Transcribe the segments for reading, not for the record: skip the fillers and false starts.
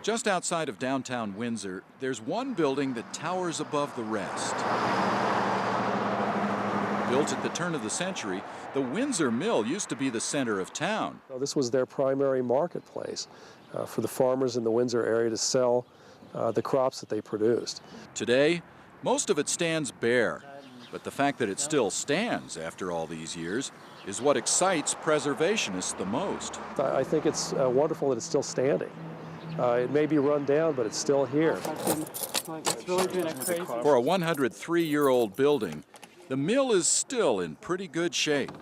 Just outside of downtown Windsor, there's one building that towers above the rest. Built at the turn of the century, the Windsor Mill used to be the center of town. This was their primary marketplace for the farmers in the Windsor area to sell the crops that they produced. Today, most of it stands bare, but the fact that it still stands after all these years is what excites preservationists the most. I think it's wonderful that it's still standing. It may be run down, but it's still here. It's really been a crazy... For a 103-year-old building, the mill is still in pretty good shape.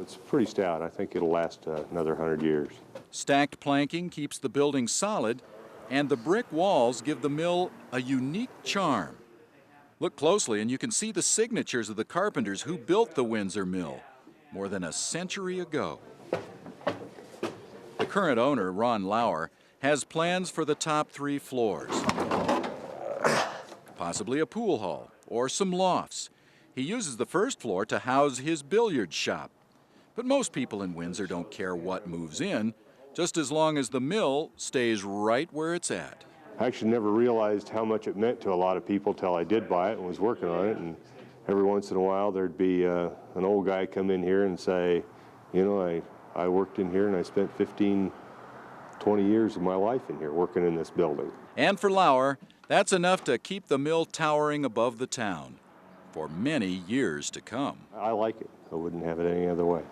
It's pretty stout. I think it'll last another 100 years. Stacked planking keeps the building solid, and the brick walls give the mill a unique charm. Look closely and you can see the signatures of the carpenters who built the Windsor Mill more than a century ago. The current owner, Ron Lauer, has plans for the top 3 floors. Possibly a pool hall or some lofts. He uses the first floor to house his billiard shop. But most people in Windsor don't care what moves in, just as long as the mill stays right where it's at. I actually never realized how much it meant to a lot of people till I did buy it and was working on it. And every once in a while there'd be an old guy come in here and say, you know, I worked in here and I spent 15, 20 years of my life in here working in this building. And for Lauer, that's enough to keep the mill towering above the town for many years to come. I like it. I wouldn't have it any other way.